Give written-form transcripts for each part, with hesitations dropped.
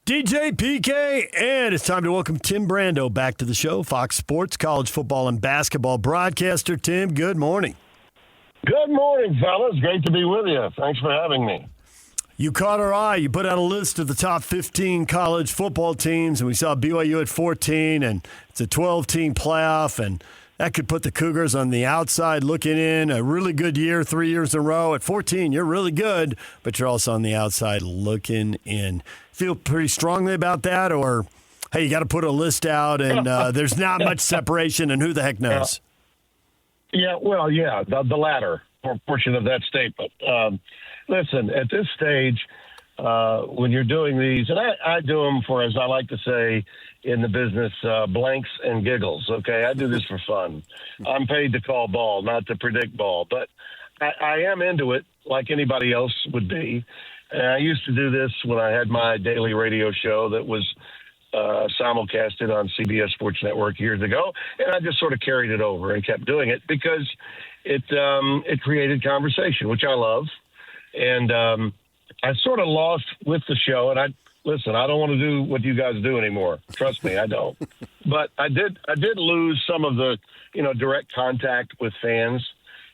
DJ PK, and it's time to welcome Tim Brando back to the show. Fox Sports college football and basketball broadcaster. Tim, good morning. Good morning, fellas. Great to be with you. Thanks for having me. You caught our eye. You put out a list of the top 15 college football teams, and we saw BYU at 14, and it's a 12-team playoff, and that could put the Cougars on the outside looking in. A really good year, 3 years in a row. At 14, you're really good, but you're also on the outside looking in. Feel pretty strongly about that, or, hey, you got to put a list out, and there's not much separation, and who the heck knows? The latter portion of that statement. Listen, at this stage, when you're doing these, and I do them for, as I like to say in the business, blanks and giggles, okay? I do this for fun. I'm paid to call ball, not to predict ball, but I am into it like anybody else would be. And I used to do this when I had my daily radio show that was simulcasted on CBS Sports Network years ago, and I just sort of carried it over and kept doing it because it created conversation, which I love. And I sort of lost with the show, and I don't want to do what you guys do anymore. Trust me, I don't. But I did lose some of the, direct contact with fans,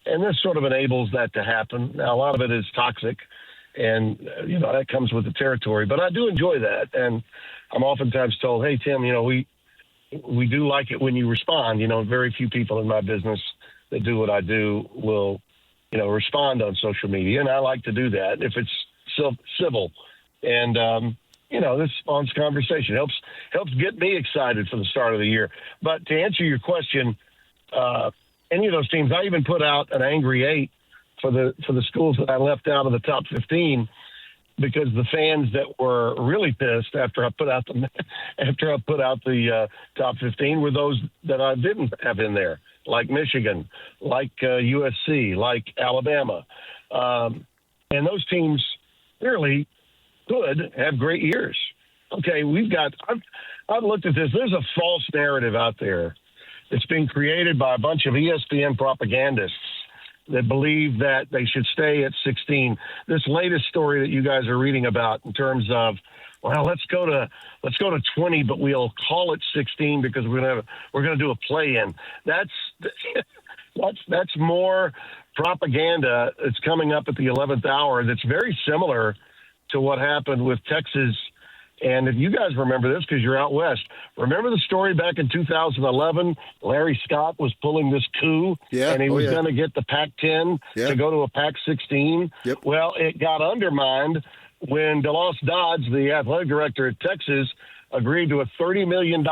and this sort of enables that to happen. Now, a lot of it is toxic, and, that comes with the territory. But I do enjoy that, and I'm oftentimes told, hey, Tim, we do like it when you respond. Very few people in my business that do what I do will, respond on social media, and I like to do that if it's civil. And, this spawns conversation, helps get me excited for the start of the year. But to answer your question, any of those teams, I even put out an angry 8 for the schools that I left out of the top 15 because the fans that were really pissed after I put out the top 15 were those that I didn't have in there, like Michigan, like USC, like Alabama. And those teams clearly could have great years. Okay, I've looked at this. There's a false narrative out there that's being created by a bunch of ESPN propagandists that believe that they should stay at 16. This latest story that you guys are reading about in terms of, well, let's go to 20, but we'll call it 16 because we're gonna do a play-in. That's more propaganda that's coming up at the 11th hour. That's very similar to what happened with Texas. And if you guys remember this, because you're out west, remember the story back in 2011? Larry Scott was pulling this coup, and he was going to get the Pac-10 to go to a Pac-16. Yep. Well, it got undermined when DeLoss Dodds, the athletic director at Texas, agreed to a $30 million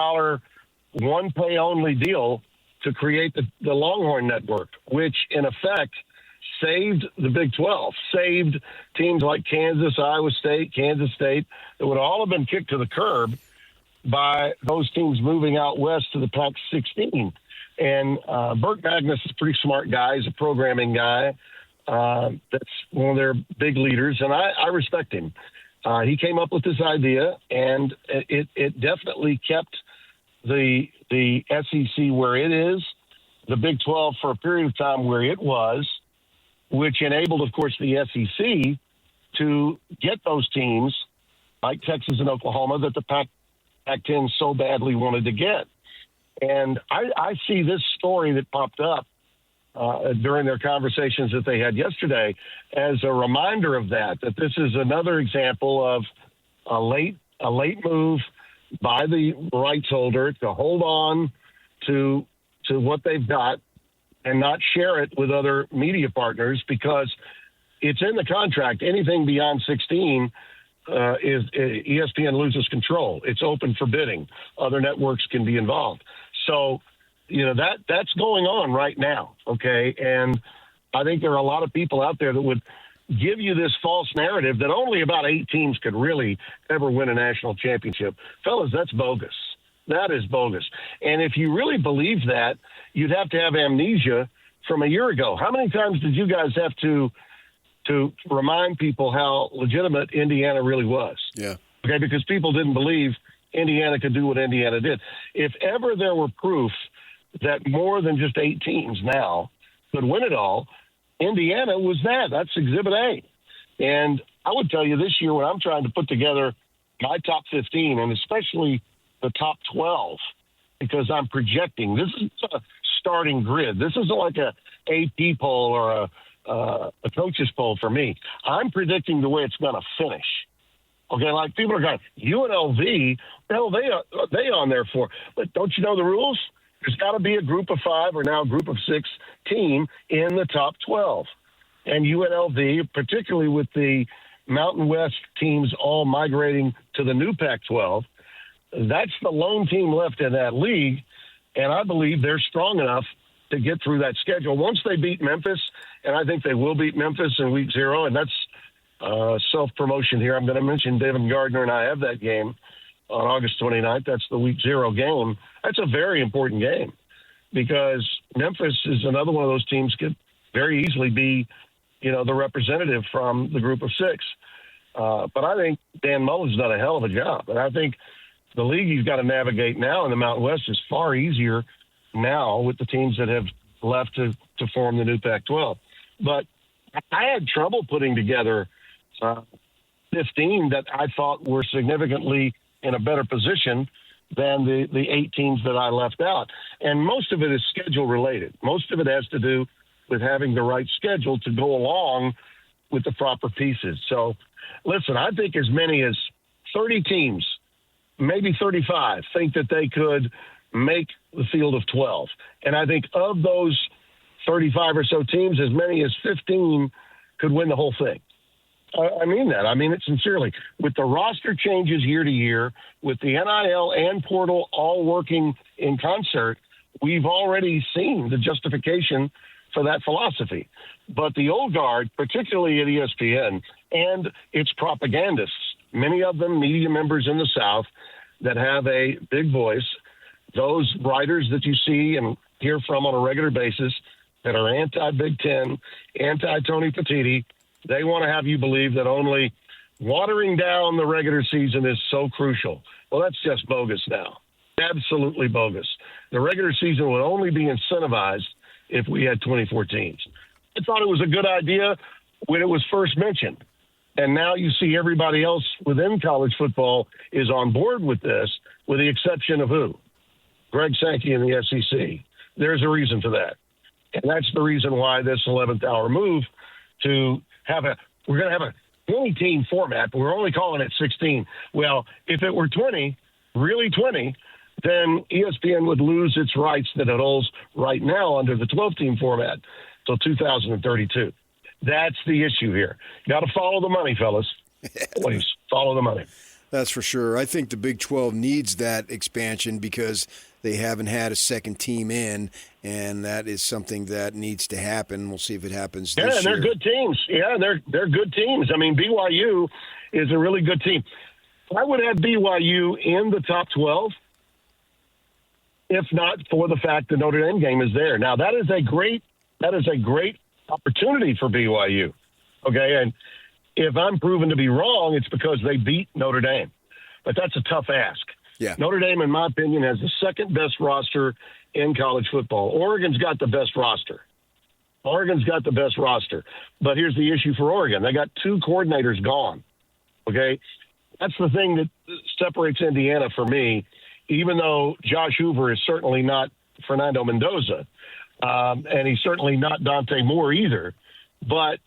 one-pay-only deal to create the Longhorn Network, which, in effect, saved the Big 12, saved teams like Kansas, Iowa State, Kansas State, that would all have been kicked to the curb by those teams moving out west to the Pac-16. And Burt Magnus is a pretty smart guy. He's a programming guy. That's one of their big leaders, and I respect him. He came up with this idea, and it definitely kept the SEC where it is, the Big 12 for a period of time where it was, which enabled, of course, the SEC to get those teams like Texas and Oklahoma that the Pac-10 so badly wanted to get. And I see this story that popped up during their conversations that they had yesterday as a reminder of that this is another example of a late move by the rights holder to hold on to what they've got and not share it with other media partners because it's in the contract. Anything beyond 16 is ESPN loses control. It's open for bidding. Other networks can be involved. So, that's going on right now, okay? And I think there are a lot of people out there that would give you this false narrative that only about 8 teams could really ever win a national championship. Fellas, that's bogus. That is bogus. And if you really believe that, you'd have to have amnesia from a year ago. How many times did you guys have to remind people how legitimate Indiana really was? Yeah. Okay, because people didn't believe Indiana could do what Indiana did. If ever there were proof that more than just 8 teams now could win it all, Indiana was that. That's Exhibit A. And I would tell you this year when I'm trying to put together my top 15, and especially the top 12, because I'm projecting. This is a starting grid. This isn't like a AP poll or a coach's poll for me. I'm predicting the way it's going to finish. Okay, like people are going, UNLV, hell, they on there for. But don't you know the rules? There's got to be a group of 5 or now a group of 6 team in the top 12. And UNLV, particularly with the Mountain West teams all migrating to the new Pac-12, that's the lone team left in that league. And I believe they're strong enough to get through that schedule. Once they beat Memphis, and I think they will beat Memphis in week 0, and that's self-promotion here. I'm going to mention David Gardner and I have that game on August 29th. That's the week 0 game. That's a very important game because Memphis is another one of those teams could very easily be, the representative from the group of 6. But I think Dan Mullen's done a hell of a job. And I think the league he's got to navigate now in the Mountain West is far easier now with the teams that have left to form the new Pac-12. But I had trouble putting together 15 that I thought were significantly in a better position than the 8 teams that I left out. And most of it is schedule related. Most of it has to do with having the right schedule to go along with the proper pieces. So, listen, I think as many as 30 teams, maybe 35, think that they could make the field of 12. And I think of those 35 or so teams, as many as 15 could win the whole thing. I mean that. I mean it sincerely. With the roster changes year to year, with the NIL and portal all working in concert, we've already seen the justification for that philosophy. But the old guard, particularly at ESPN and its propagandists, many of them media members in the South that have a big voice, those writers that you see and hear from on a regular basis that are anti-Big Ten, anti-Tony Petitti, they want to have you believe that only watering down the regular season is so crucial. Well, that's just bogus now. Absolutely bogus. The regular season would only be incentivized if we had 24 teams. I thought it was a good idea when it was first mentioned. And now you see everybody else within college football is on board with this, with the exception of who? Greg Sankey and the SEC. There's a reason for that. And that's the reason why this 11th hour move to we're going to have a 20-team format, but we're only calling it 16. Well, if it were 20, really 20, then ESPN would lose its rights that it holds right now under the 12-team format till 2032. That's the issue here. Got to follow the money, fellas. Please follow the money. That's for sure. I think the Big 12 needs that expansion because they haven't had a second team in, and that is something that needs to happen. We'll see if it happens this year. Yeah, they're good teams. Yeah, they're good teams. I mean, BYU is a really good team. I would have BYU in the top 12 if not for the fact the Notre Dame game is there. Now, that is a great opportunity for BYU. Okay, and if I'm proven to be wrong, it's because they beat Notre Dame. But that's a tough ask. Yeah. Notre Dame, in my opinion, has the second best roster in college football. Oregon's got the best roster. But here's the issue for Oregon. They got 2 coordinators gone. Okay? That's the thing that separates Indiana for me, even though Josh Hoover is certainly not Fernando Mendoza, and he's certainly not Dante Moore either. But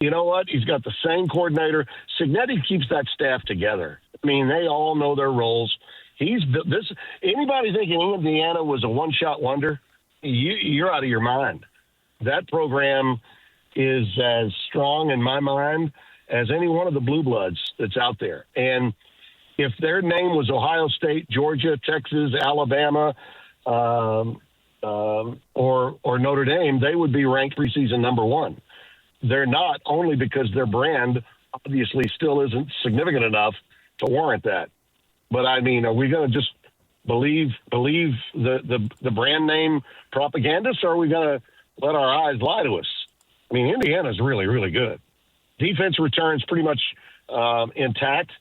you know what? He's got the same coordinator. Signetti keeps that staff together. I mean, they all know their roles. Anybody thinking Indiana was a one-shot wonder, you're out of your mind. That program is as strong in my mind as any one of the blue bloods that's out there. And if their name was Ohio State, Georgia, Texas, Alabama, or Notre Dame, they would be ranked preseason number 1. They're not, only because their brand obviously still isn't significant enough to warrant that. But I mean, are we going to just believe the brand name propagandists, or are we going to let our eyes lie to us? I mean, Indiana's really, really good. Defense returns pretty much intact.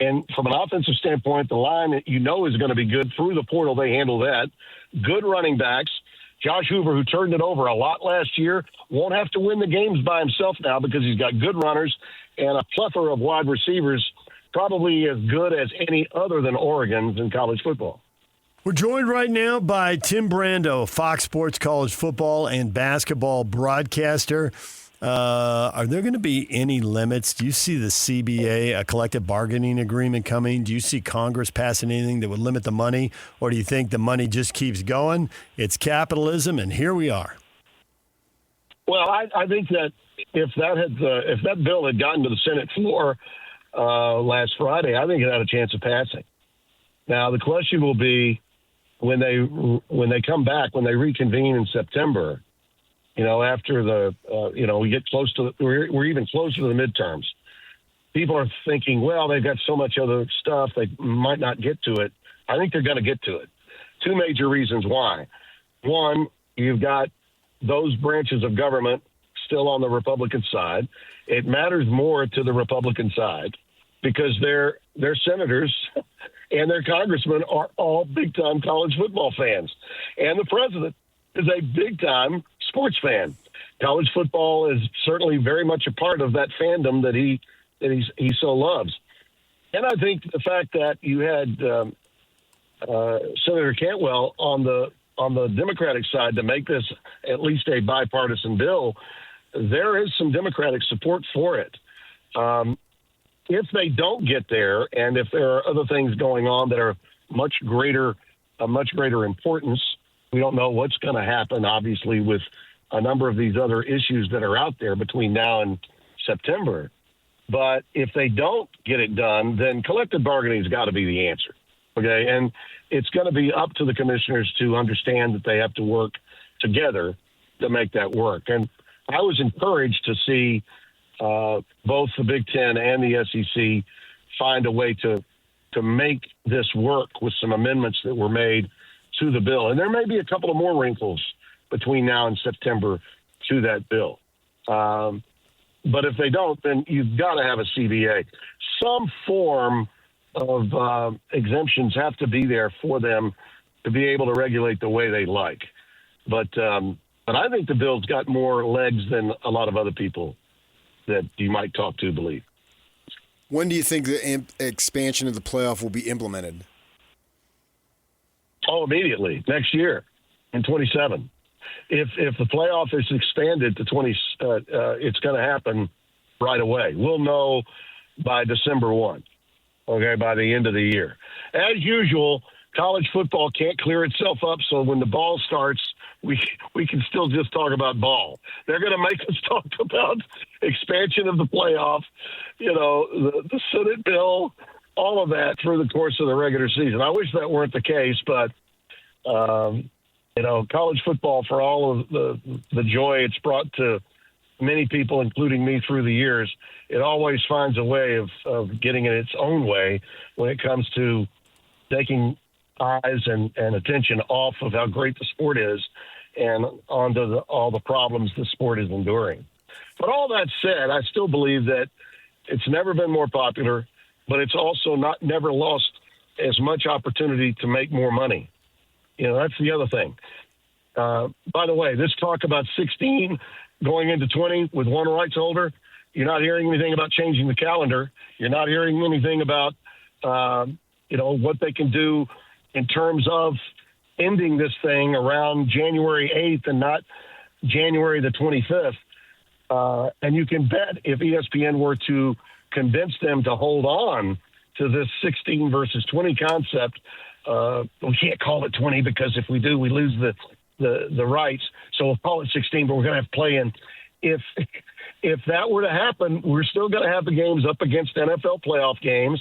And from an offensive standpoint, the line is going to be good through the portal. They handle that. Good running backs. Josh Hoover, who turned it over a lot last year, won't have to win the games by himself now because he's got good runners and a plethora of wide receivers probably as good as any other than Oregon's in college football. We're joined right now by Tim Brando, Fox Sports college football and basketball broadcaster. Are there going to be any limits? Do you see the CBA, a collective bargaining agreement coming? Do you see Congress passing anything that would limit the money? Or do you think the money just keeps going? It's capitalism, and here we are. Well, I think that if that bill had gotten to the Senate floor last Friday, I think it had a chance of passing. Now, the question will be when they come back, when they reconvene in September, after we get close to we're even closer to the midterms. People are thinking, well, they've got so much other stuff, they might not get to it. I think they're going to get to it. Two major reasons why. One, you've got those branches of government still on the Republican side. It matters more to the Republican side because their senators and their congressmen are all big-time college football fans. And the president is a big-time sports fan. College football is certainly very much a part of that fandom that he so loves. And I think the fact that you had Senator Cantwell on the Democratic side to make this at least a bipartisan bill, there is some Democratic support for it. If they don't get there, and if there are other things going on that are of much greater importance, we don't know what's going to happen, obviously, with a number of these other issues that are out there between now and September. But if they don't get it done, then collective bargaining has got to be the answer. Okay, and it's going to be up to the commissioners to understand that they have to work together to make that work. And I was encouraged to see both the Big Ten and the SEC find a way to make this work with some amendments that were made to the bill. And there may be a couple of more wrinkles between now and September to that bill. But if they don't, then you've got to have a CBA. Some form of exemptions have to be there for them to be able to regulate the way they like. But I think the bill's got more legs than a lot of other people that you might talk to believe. When do you think the expansion of the playoff will be implemented? Oh, immediately. Next year in 27. If the playoff is expanded to 20, it's going to happen right away. We'll know by December 1, okay, by the end of the year. As usual, college football can't clear itself up, so when the ball starts, we can still just talk about ball. They're going to make us talk about expansion of the playoff, the Senate bill, all of that through the course of the regular season. I wish that weren't the case, but college football, for all of the joy it's brought to many people, including me, through the years, it always finds a way of getting in its own way when it comes to taking eyes and attention off of how great the sport is and onto all the problems the sport is enduring. But all that said, I still believe that it's never been more popular, but it's also never lost as much opportunity to make more money. That's the other thing. By the way, this talk about 16 going into 20 with one rights holder, you're not hearing anything about changing the calendar. You're not hearing anything about, what they can do in terms of ending this thing around January 8th and not January the 25th. And you can bet if ESPN were to convince them to hold on to this 16 versus 20 concept, we can't call it 20 because if we do, we lose the rights. So we'll call it 16, but we're going to have play-in. If that were to happen, we're still going to have the games up against NFL playoff games.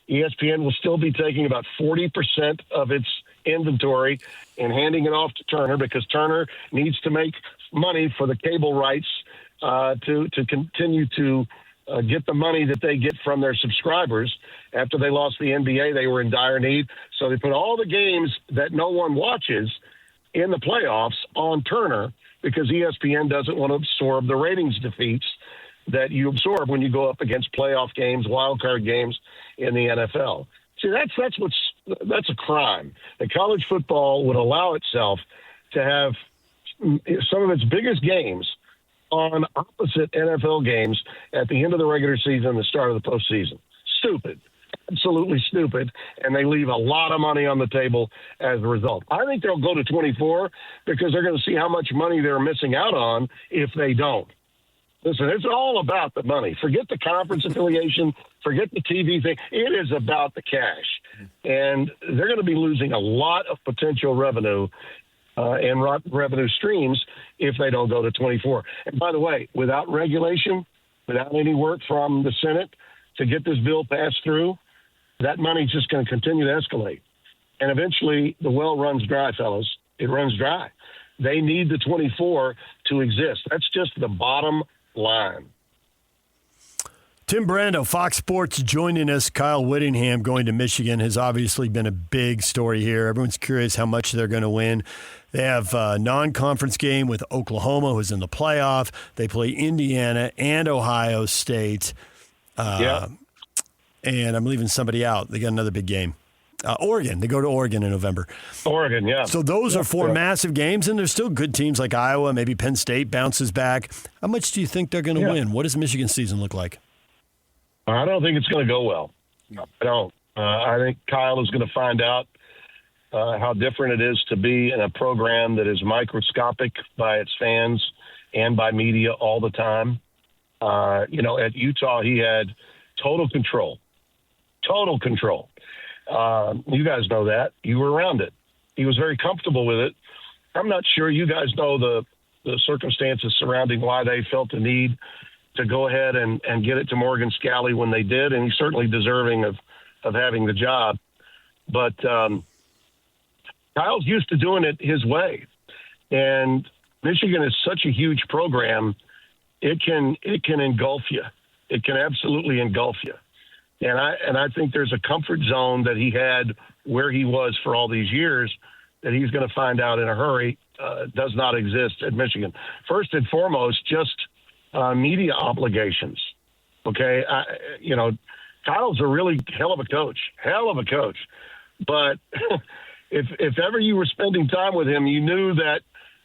ESPN will still be taking about 40% of its inventory and handing it off to Turner because Turner needs to make money for the cable rights to continue to get the money that they get from their subscribers. After they lost the NBA, they were in dire need. So they put all the games that no one watches in the playoffs on Turner because ESPN doesn't want to absorb the ratings defeats that you absorb when you go up against playoff games, wild card games in the NFL. See, that's a crime. And college football would allow itself to have some of its biggest games on opposite NFL games at the end of the regular season and the start of the postseason. Stupid. absolutely stupid, and they leave a lot of money on the table as a result. I think they'll go to 24 because they're going to see how much money they're missing out on if they don't. Listen, it's all about the money. Forget the conference affiliation. Forget the TV thing. It is about the cash. And they're going to be losing a lot of potential revenue and revenue streams if they don't go to 24. And by the way, without regulation, without any work from the Senate to get this bill passed through, that money's just going to continue to escalate. And eventually the well runs dry, fellas. It runs dry. They need the 24 to exist. That's just the bottom line. Tim Brando, Fox Sports, joining us. Kyle Whittingham going to Michigan has obviously been a big story here. Everyone's curious how much they're going to win. They have a non-conference game with Oklahoma, who's in the playoff. They play Indiana and Ohio State. And I'm leaving somebody out. They got another big game. Oregon. They go to Oregon in November. Oregon, yeah. So those are four massive games, and there's still good teams like Iowa. Maybe Penn State bounces back. How much do you think they're going to win? What does Michigan's season look like? I don't think it's going to go well. I don't. I think Kyle is going to find out how different it is to be in a program that is microscopic by its fans and by media all the time. At Utah, he had total control. Total control. You guys know that. You were around it. He was very comfortable with it. I'm not sure you guys know the circumstances surrounding why they felt the need to go ahead and get it to Morgan Scalley when they did, and he's certainly deserving of having the job. But Kyle's used to doing it his way. And Michigan is such a huge program, it can engulf you. It can absolutely engulf you. And I think there's a comfort zone that he had where he was for all these years that he's going to find out in a hurry does not exist at Michigan. First and foremost, just media obligations. Okay. Kyle's a really hell of a coach. But if ever you were spending time with him, you knew that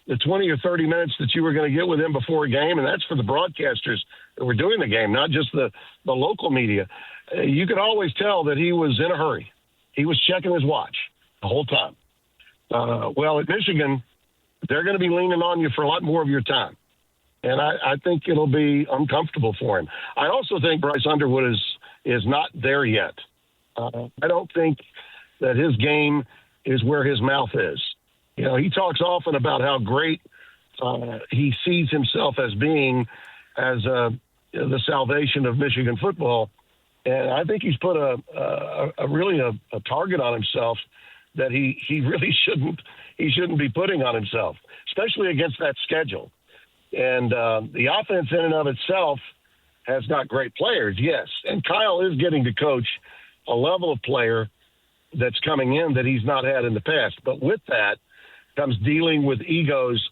the 20 or 30 minutes that you were going to get with him before a game, and that's for the broadcasters that were doing the game, not just the local media, you could always tell that he was in a hurry. He was checking his watch the whole time. Well, at Michigan, they're going to be leaning on you for a lot more of your time. And I think it'll be uncomfortable for him. I also think Bryce Underwood is not there yet. I don't think that his game is where his mouth is. He talks often about how great he sees himself as being as the salvation of Michigan football. And I think he's put a target on himself that he really shouldn't be putting on himself, especially against that schedule. And the offense in and of itself has got great players, yes. And Kyle is getting to coach a level of player that's coming in that he's not had in the past. But with that comes dealing with egos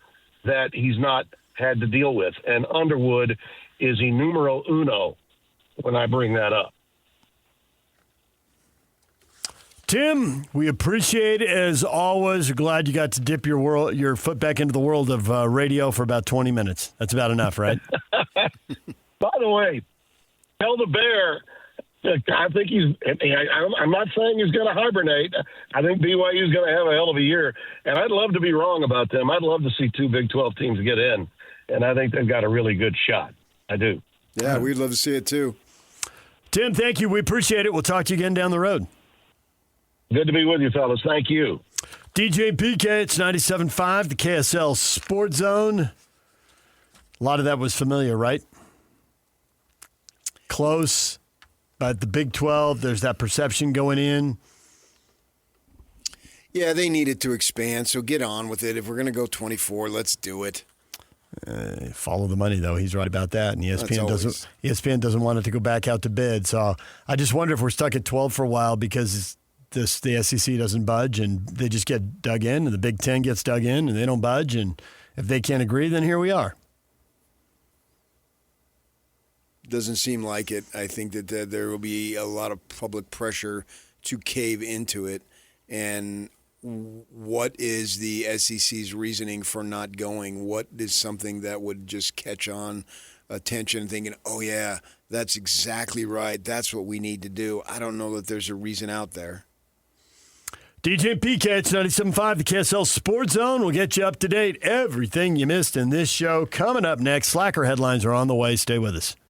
that he's not had to deal with. And Underwood is a numero uno when I bring that up. Tim, we appreciate it as always. We're glad you got to dip your foot back into the world of radio for about 20 minutes. That's about enough, right? By the way, tell the Bear, I think I'm not saying he's going to hibernate. I think BYU is going to have a hell of a year, and I'd love to be wrong about them. I'd love to see two Big 12 teams get in, and I think they've got a really good shot. I do. Yeah, we'd love to see it too. Tim, thank you. We appreciate it. We'll talk to you again down the road. Good to be with you, fellas. Thank you. DJ PK, it's 97.5, the KSL Sports Zone. A lot of that was familiar, right? Close, but the Big 12, there's that perception going in. Yeah, they needed to expand, so get on with it. If we're going to go 24, let's do it. Follow the money, though. He's right about that. And ESPN doesn't want it to go back out to bid. So I just wonder if we're stuck at 12 for a while because the SEC doesn't budge and they just get dug in, and the Big Ten gets dug in and they don't budge. And if they can't agree, then here we are. Doesn't seem like it. I think that there will be a lot of public pressure to cave into it. And what is the SEC's reasoning for not going? What is something that would just catch on attention thinking, oh, yeah, that's exactly right. That's what we need to do. I don't know that there's a reason out there. DJ and PK, it's 97.5, the KSL Sports Zone. We'll get you up to date. Everything you missed in this show coming up next. Slacker headlines are on the way. Stay with us.